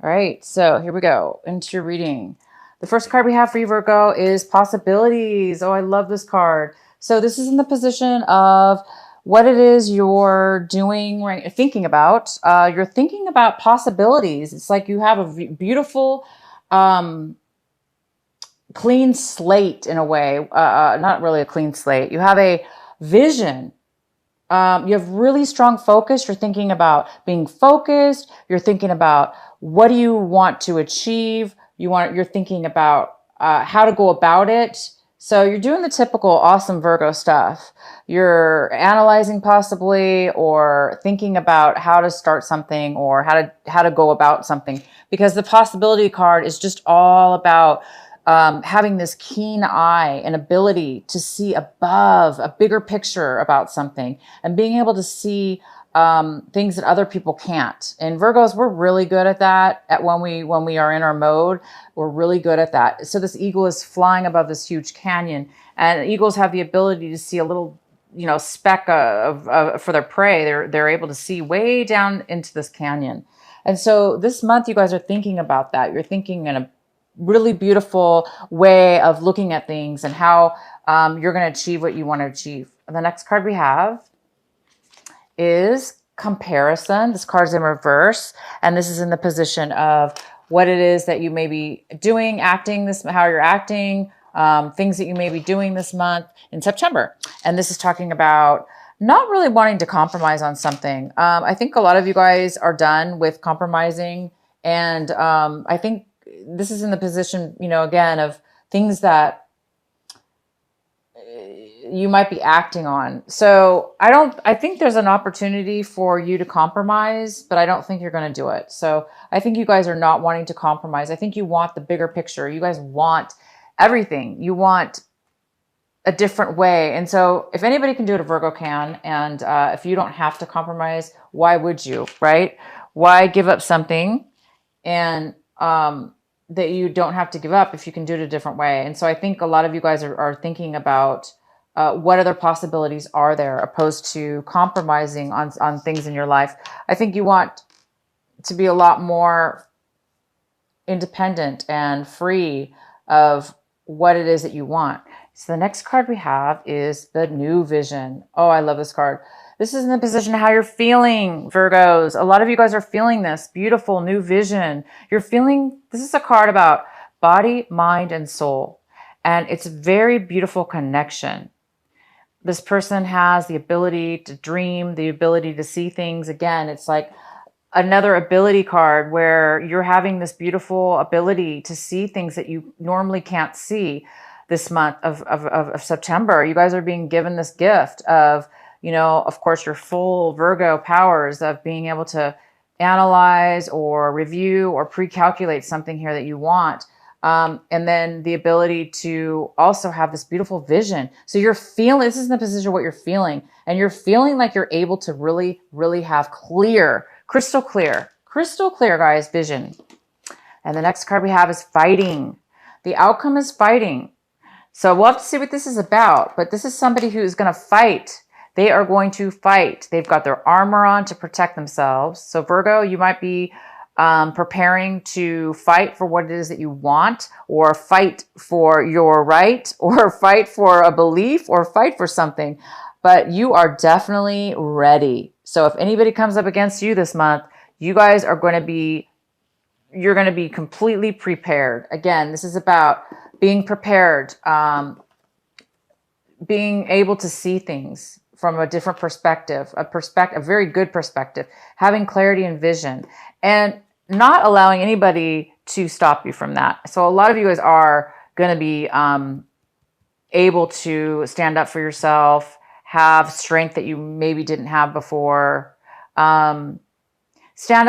All right, so here we go into your reading. The first card we have for you, Virgo, is possibilities. Oh, I love this card. So this is in the position of what it is you're doing, right? Thinking about. You're thinking about possibilities. It's like you have a beautiful, um, clean slate in a way. Not really a clean slate. You have a vision. You have really strong focus. You're thinking about being focused. You're thinking about what do you want to achieve. You're thinking about how to go about it. So you're doing the typical awesome Virgo stuff. You're analyzing possibly or thinking about how to start something or how to go about something, because the possibility card is just all about having this keen eye and ability to see above a bigger picture about something and being able to see things that other people can't. And Virgos, we're really good at that. At when we are in our mode, we're really good at that. So this eagle is flying above this huge canyon, and eagles have the ability to see a little, speck of for their prey. They're able to see way down into this canyon. And so this month, you guys are thinking about that. You're thinking in a really beautiful way of looking at things and how you're going to achieve what you want to achieve. The next card we have is comparison. This card's in reverse, and this is in the position of what it is that you may be doing, acting this, how you're acting, things that you may be doing this month in September. And this is talking about not really wanting to compromise on something. I think a lot of you guys are done with compromising, and I think this is in the position, again, of things that you might be acting on. So I think there's an opportunity for you to compromise, but I don't think you're going to do it. So I think you guys are not wanting to compromise. I think you want the bigger picture. You guys want everything. You want a different way. And so if anybody can do it, a Virgo can. And if you don't have to compromise, why would you, right? Why give up something and that you don't have to give up if you can do it a different way? And so I think a lot of you guys are thinking about what other possibilities are there opposed to compromising on things in your life. I think you want to be a lot more independent and free of what it is that you want. So the next card we have is the new vision. Oh, I love this card. This is in the position of how you're feeling, Virgos. A lot of you guys are feeling this beautiful new vision. You're feeling, this is a card about body, mind, and soul. And it's a very beautiful connection. This person has the ability to dream, the ability to see things. Again, it's like another ability card where you're having this beautiful ability to see things that you normally can't see this month of September. You guys are being given this gift of, of course, your full Virgo powers of being able to analyze or review or pre-calculate something here that you want. And then the ability to also have this beautiful vision. So you're feeling, this is in the position of what you're feeling. And you're feeling like you're able to really, really have crystal clear, guys, vision. And the next card we have is fighting. The outcome is fighting. So we'll have to see what this is about. But this is somebody who is going to fight. They are going to fight. They've got their armor on to protect themselves. So Virgo, you might be preparing to fight for what it is that you want, or fight for your right, or fight for a belief, or fight for something. But you are definitely ready. So if anybody comes up against you this month, you guys are going to be, you're going to be completely prepared. Again, this is about being prepared, being able to see things from a different perspective, a very good perspective, having clarity and vision, and not allowing anybody to stop you from that. So a lot of you guys are going to be able to stand up for yourself, have strength that you maybe didn't have before, stand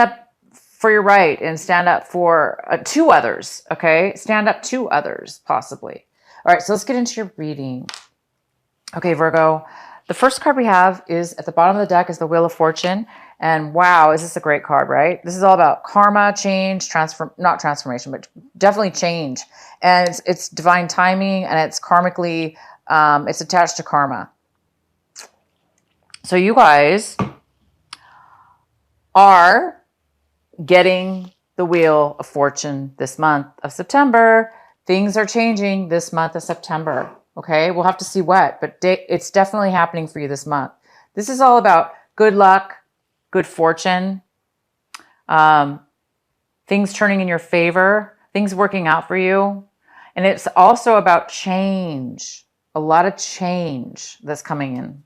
up for your right and stand up for to others. Okay. Stand up to others, possibly. All right. So let's get into your reading. Okay, Virgo. The first card we have is at the bottom of the deck is the Wheel of Fortune. And wow, is this a great card, right? This is all about karma, change, not transformation, but definitely change. And it's divine timing, and it's karmically, it's attached to karma. So you guys are getting the Wheel of Fortune this month of September. Things are changing this month of September. Okay, we'll have to see what, but it's definitely happening for you this month. This is all about good luck, good fortune, things turning in your favor, things working out for you. And it's also about change, a lot of change that's coming in.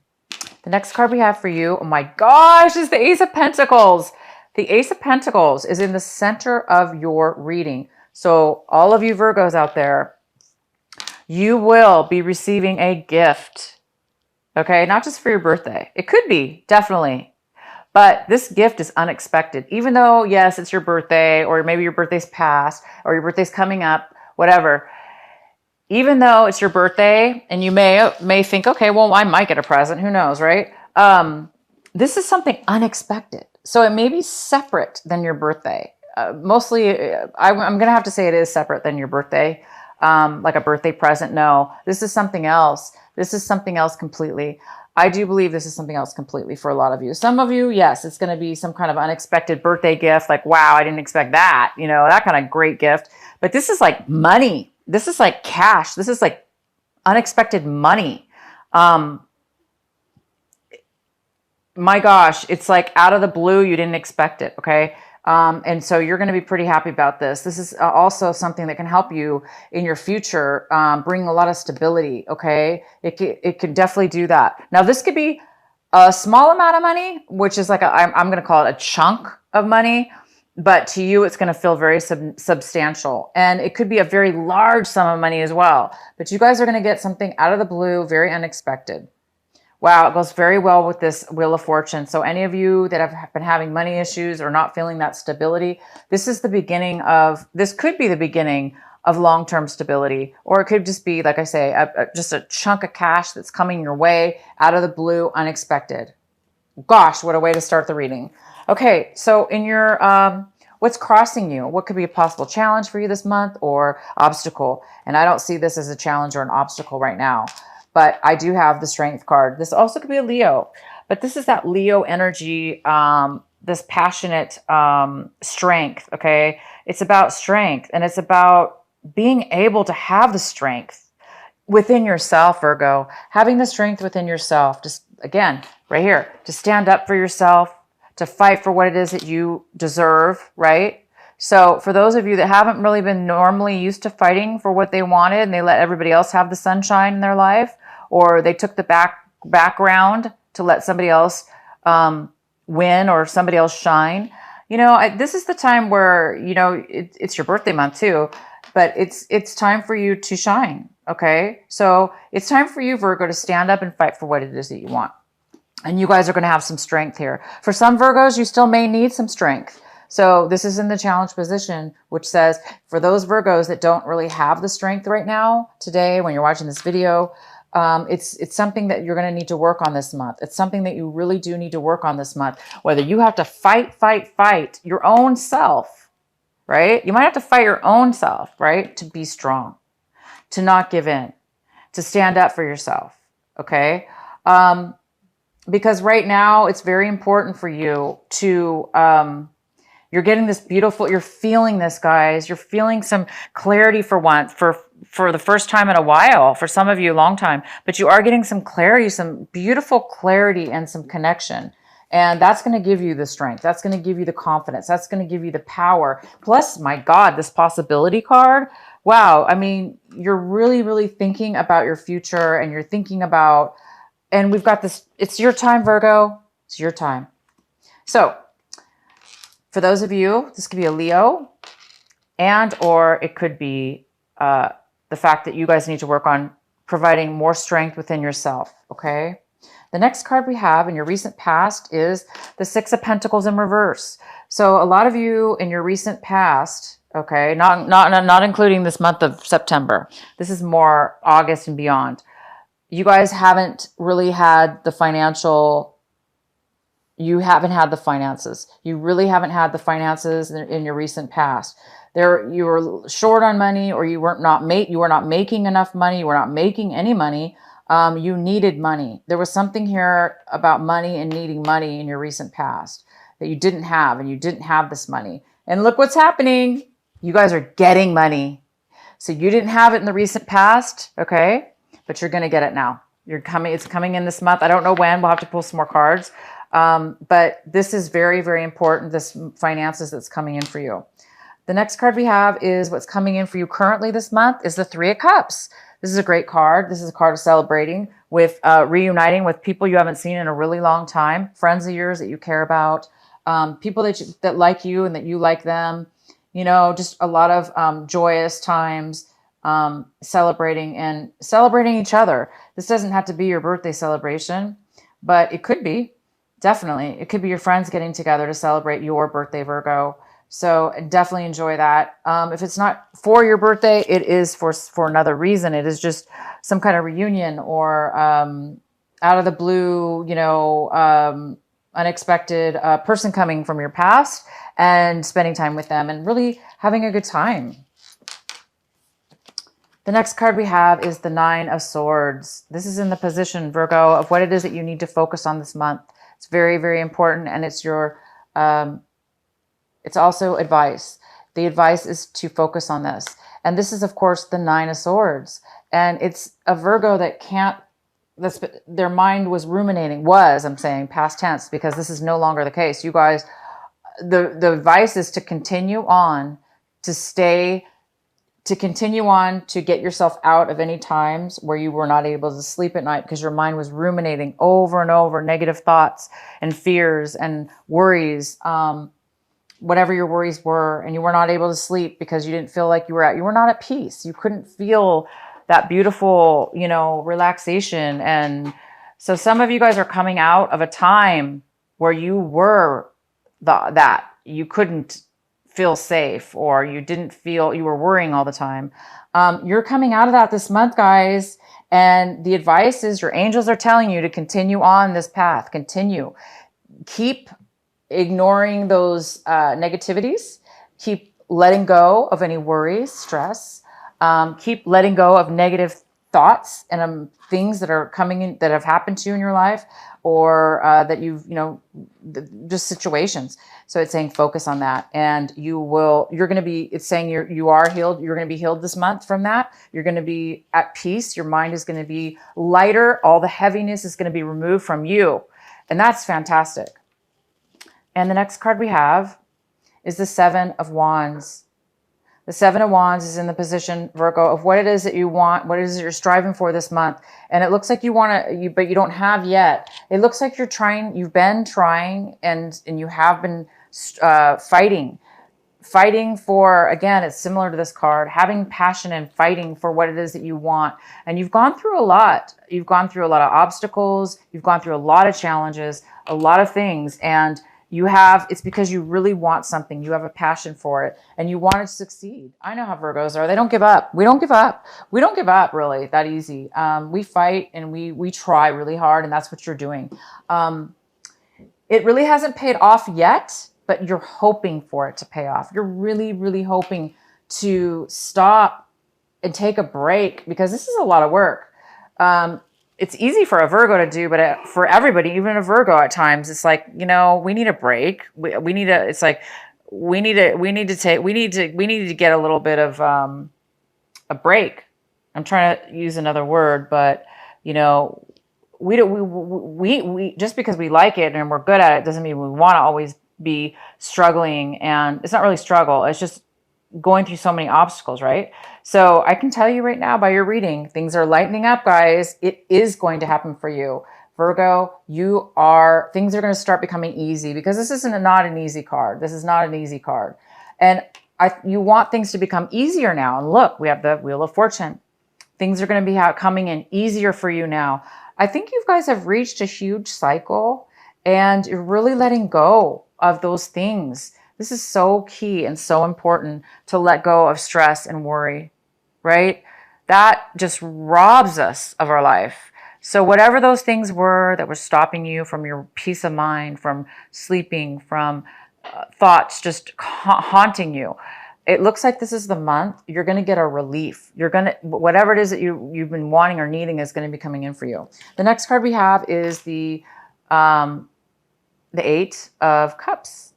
The next card we have for you, oh my gosh, is the Ace of Pentacles. The Ace of Pentacles is in the center of your reading. So all of you Virgos out there, you will be receiving a gift. Okay, not just for your birthday. It could be, definitely. But this gift is unexpected. Even though, yes, it's your birthday, or maybe your birthday's past, or your birthday's coming up, whatever. Even though it's your birthday, and you may think, okay, well, I might get a present. Who knows, right? This is something unexpected. So it may be separate than your birthday. Mostly, I'm going to have to say it is separate than your birthday. Like a birthday present. No, this is something else. This is something else completely. I do believe this is something else completely for a lot of you. Some of you, yes, it's going to be some kind of unexpected birthday gift. Like, wow, I didn't expect that. You know, that kind of great gift. But this is like money. This is like cash. This is like unexpected money. My gosh, it's like out of the blue. You didn't expect it. Okay. And so you're going to be pretty happy about this. This is also something that can help you in your future, bring a lot of stability. Okay. It could definitely do that. Now this could be a small amount of money, which is like I'm going to call it a chunk of money, but to you, it's going to feel very substantial. And it could be a very large sum of money as well, but you guys are going to get something out of the blue, very unexpected. Wow, it goes very well with this Wheel of Fortune. So any of you that have been having money issues or not feeling that stability, this is the beginning of, this could be the beginning of long-term stability, or it could just be, like I say, just a chunk of cash that's coming your way out of the blue, unexpected. Gosh, what a way to start the reading. Okay, so in your, what's crossing you? What could be a possible challenge for you this month or obstacle? And I don't see this as a challenge or an obstacle right now. But I do have the Strength card. This also could be a Leo. But this is that Leo energy, this passionate strength, okay? It's about strength. And it's about being able to have the strength within yourself, Virgo. Having the strength within yourself. Just, again, right here. To stand up for yourself. To fight for what it is that you deserve, right? So for those of you that haven't really been normally used to fighting for what they wanted and they let everybody else have the sunshine in their life, or they took the background to let somebody else win or somebody else shine, you know, this is the time where, you know, it's your birthday month too, but it's time for you to shine, okay? So it's time for you, Virgo, to stand up and fight for what it is that you want. And you guys are going to have some strength here. For some Virgos, you still may need some strength. So this is in the challenge position, which says for those Virgos that don't really have the strength right now, today, when you're watching this video, it's something that you're going to need to work on this month. It's something that you really do need to work on this month. Whether you have to fight your own self, right? You might have to fight your own self, right? To be strong, to not give in, to stand up for yourself, okay? Because right now it's very important for you to, you're getting this beautiful, you're feeling this, guys. You're feeling some clarity for once, for the first time in a while, for some of you a long time, but you are getting some clarity, some beautiful clarity and some connection. And that's going to give you the strength. That's going to give you the confidence. That's going to give you the power. Plus, my God, this possibility card. Wow. I mean, you're really, really thinking about your future and you're thinking about, and we've got this, it's your time, Virgo. It's your time. So for those of you, this could be a Leo, and or it could be the fact that you guys need to work on providing more strength within yourself, okay? The next card we have in your recent past is the Six of Pentacles in reverse. So a lot of you in your recent past, okay, not including this month of September. This is more August and beyond. You guys haven't really had the financial, you haven't had the finances. You really haven't had the finances in your recent past. You were short on money, or you were not making enough money. You were not making any money. You needed money. There was something here about money and needing money in your recent past that you didn't have, and you didn't have this money. And look what's happening. You guys are getting money. So you didn't have it in the recent past, okay? But you're going to get it now. It's coming in this month. I don't know when. We'll have to pull some more cards. But this is very, very important. This finances that's coming in for you. The next card we have is what's coming in for you currently this month is the Three of Cups. This is a great card. This is a card of celebrating with reuniting with people you haven't seen in a really long time, friends of yours that you care about, people that like you and that you like them. You know, just a lot of joyous times, celebrating each other. This doesn't have to be your birthday celebration, but it could be. Definitely. It could be your friends getting together to celebrate your birthday, Virgo. So definitely enjoy that. If it's not for your birthday, it is for another reason. It is just some kind of reunion or out of the blue, you know, unexpected person coming from your past and spending time with them and really having a good time. The next card we have is the Nine of Swords. This is in the position, Virgo, of what it is that you need to focus on this month. It's very, very important, and it's your... it's also advice. The advice is to focus on this. And this is, of course, the Nine of Swords. And it's a Virgo that can't, their mind was ruminating, I'm saying past tense, because this is no longer the case. You guys, the advice is to continue on, to continue on to get yourself out of any times where you were not able to sleep at night because your mind was ruminating over and over negative thoughts and fears and worries, whatever your worries were, and you were not able to sleep because you didn't feel like you were not at peace. You couldn't feel that beautiful, you know, relaxation. And so some of you guys are coming out of a time where you were that you couldn't feel safe, or you didn't feel, you were worrying all the time. You're coming out of that this month, guys. And the advice is your angels are telling you to continue on this path. Continue. Keep ignoring those negativities. Keep letting go of any worries, stress. Keep letting go of negative thoughts and things that are coming in that have happened to you in your life, or that you've, you know, just situations. So it's saying focus on that, and it's saying you are healed. You're going to be healed this month from that. You're going to be at peace. Your mind is going to be lighter. All the heaviness is going to be removed from you. And that's fantastic. And the next card we have is the Seven of Wands. The Seven of Wands is in the position, Virgo, of what it is that you want, what it is that you're striving for this month. And it looks like you want to, but you don't have yet. It looks like you've been trying, and you have been fighting for, again, it's similar to this card, having passion and fighting for what it is that you want. And you've gone through a lot. You've gone through a lot of obstacles. You've gone through a lot of challenges, a lot of things. And it's because you really want something. You have a passion for it and you want to succeed. I know how Virgos are. They don't give up. We don't give up. We don't give up really that easy. We fight and we try really hard, and that's what you're doing. It really hasn't paid off yet, but you're hoping for it to pay off. You're really, really hoping to stop and take a break, because this is a lot of work. It's easy for a Virgo to do, but for everybody, even a Virgo at times, it's like, you know, we need a break. We need to get a little bit of a break. I'm trying to use another word, but you know, we just because we like it and we're good at it doesn't mean we want to always be struggling. And it's not really struggle. It's just going through so many obstacles, right? So I can tell you right now by your reading, things are lightening up, guys. It is going to happen for you. Virgo, things are going to start becoming easy, because this isn't not an easy card. This is not an easy card. And you want things to become easier now. And look, we have the Wheel of Fortune. Things are going to be coming in easier for you now. I think you guys have reached a huge cycle, and you're really letting go of those things. This is so key and so important, to let go of stress and worry, right? That just robs us of our life. So whatever those things were that were stopping you from your peace of mind, from sleeping, from thoughts just haunting you, it looks like this is the month you're going to get a relief. Whatever it is that you've been wanting or needing is going to be coming in for you. The next card we have is the Eight of Cups.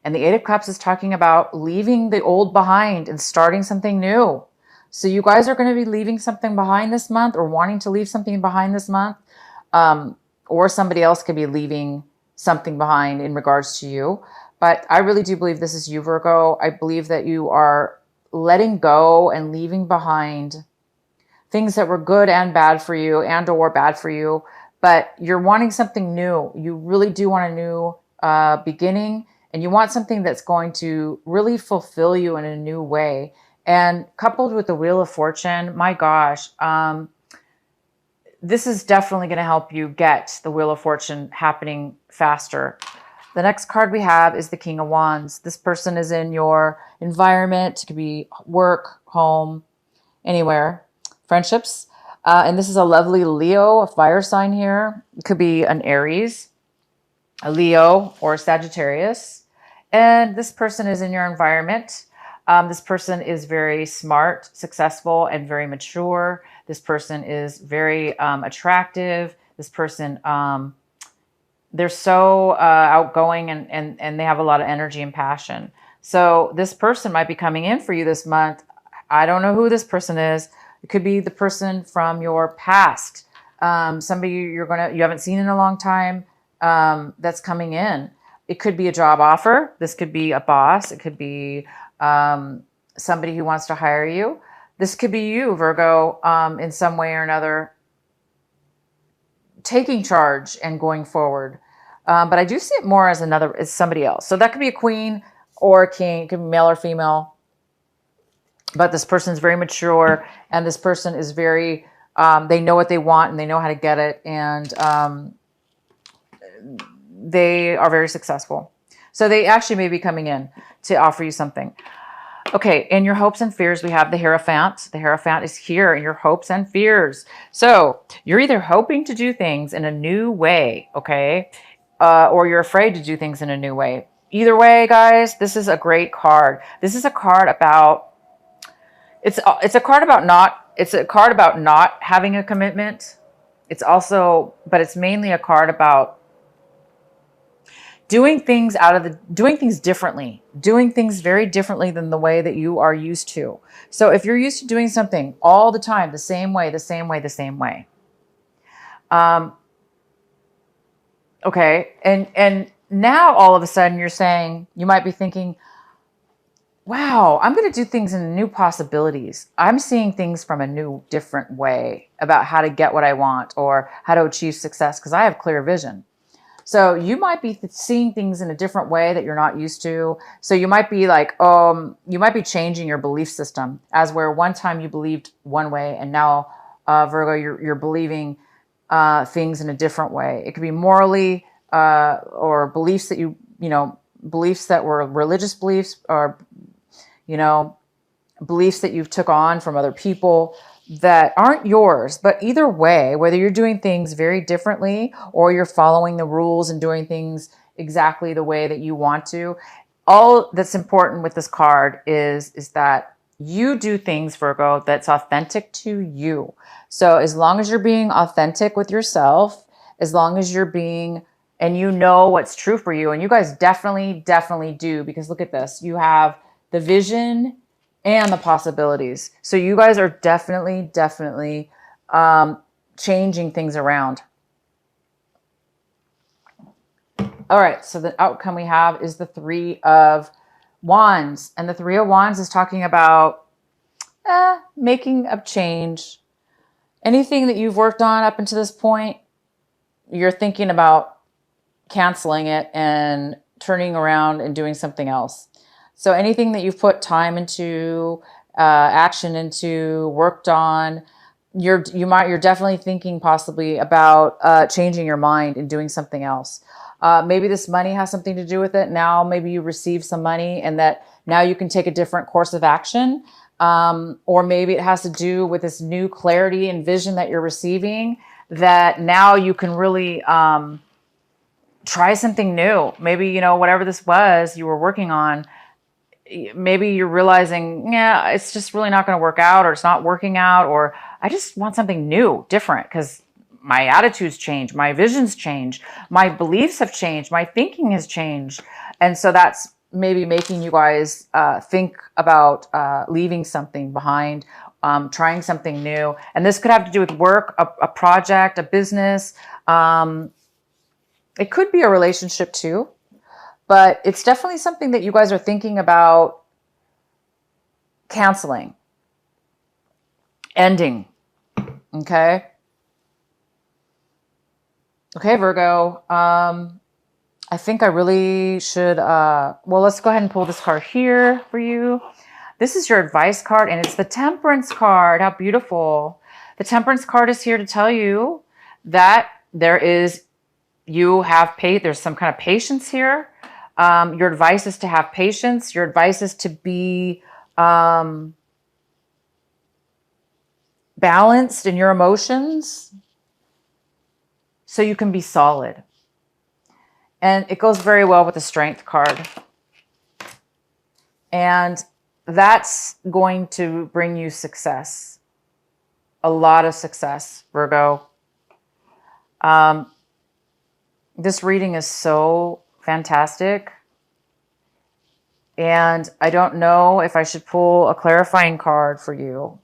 And the Eight of Cups is talking about leaving the old behind and starting something new. So you guys are going to be leaving something behind this month, or wanting to leave something behind this month. Or somebody else could be leaving something behind in regards to you. But I really do believe this is you, Virgo. I believe that you are letting go and leaving behind things that were good and bad for you, and or bad for you. But you're wanting something new. You really do want a new beginning, and you want something that's going to really fulfill you in a new way. And coupled with the Wheel of Fortune, my gosh, this is definitely going to help you get the Wheel of Fortune happening faster. The next card we have is the King of Wands. This person is in your environment. It could be work, home, anywhere, friendships. And this is a lovely Leo, a fire sign here. It could be an Aries, a Leo, or a Sagittarius. And this person is in your environment. This person is very smart, successful, and very mature. This person is very attractive. This person, they're so outgoing, and they have a lot of energy and passion. So this person might be coming in for you this month. I don't know who this person is. It could be the person from your past, somebody you haven't seen in a long time, that's coming in. It could be a job offer. This could be a boss. It could be somebody who wants to hire you. This could be you, Virgo, in some way or another, taking charge and going forward. But I do see it more as somebody else. So that could be a queen or a king. It could be male or female. But this person is very mature, and this person is very, they know what they want, and they know how to get it. And they are very successful. So they actually may be coming in to offer you something. Okay, in your hopes and fears, we have the Hierophant. The Hierophant is here in your hopes and fears. So you're either hoping to do things in a new way, okay? Or you're afraid to do things in a new way. Either way, guys, this is a great card. This is a card about, it's a card about not having a commitment. It's also, but it's mainly a card about doing things differently, doing things very differently than the way that you are used to. So if you're used to doing something all the time, the same way. Okay. And now all of a sudden you might be thinking, wow, I'm going to do things in new possibilities. I'm seeing things from a new, different way about how to get what I want or how to achieve success, because I have clear vision. So you might be seeing things in a different way that you're not used to. So you might be like, you might be changing your belief system, as where one time you believed one way, and now, Virgo, you're believing things in a different way. It could be morally, or beliefs that beliefs that were religious beliefs, or, beliefs that you've took on from other people that aren't yours. But either way, whether you're doing things very differently or you're following the rules and doing things exactly the way that you want to, all that's important with this card is that you do things, Virgo, that's authentic to you. So as long as you're being authentic with yourself, as long as you're being, and you know what's true for you, and you guys definitely do, because look at this. You have the vision and the possibilities. So you guys are definitely changing things around. All right, so the outcome we have is the Three of Wands. And the Three of Wands is talking about making a change. Anything that you've worked on up until this point, you're thinking about canceling it and turning around and doing something else. So anything that you've put time into, action into, worked on, you're definitely thinking possibly about changing your mind and doing something else. Maybe this money has something to do with it. Now maybe you receive some money, and that now you can take a different course of action. Or maybe it has to do with this new clarity and vision that you're receiving, that now you can really try something new. Maybe, whatever this was you were working on, maybe you're realizing, yeah, it's just really not going to work out, or it's not working out, or I just want something new, different, because my attitudes change, my visions change, my beliefs have changed, my thinking has changed. And so that's maybe making you guys think about leaving something behind, trying something new. And this could have to do with work, a project, a business. It could be a relationship too, but it's definitely something that you guys are thinking about canceling, ending. Okay. Okay, Virgo. I think I really should, well, let's go ahead and pull this card here for you. This is your advice card, and it's the Temperance card. How beautiful. The Temperance card is here to tell you that there's some kind of patience here. Your advice is to have patience. Your advice is to be balanced in your emotions so you can be solid. And it goes very well with the Strength card. And that's going to bring you success. A lot of success, Virgo. This reading is so fantastic. And I don't know if I should pull a clarifying card for you.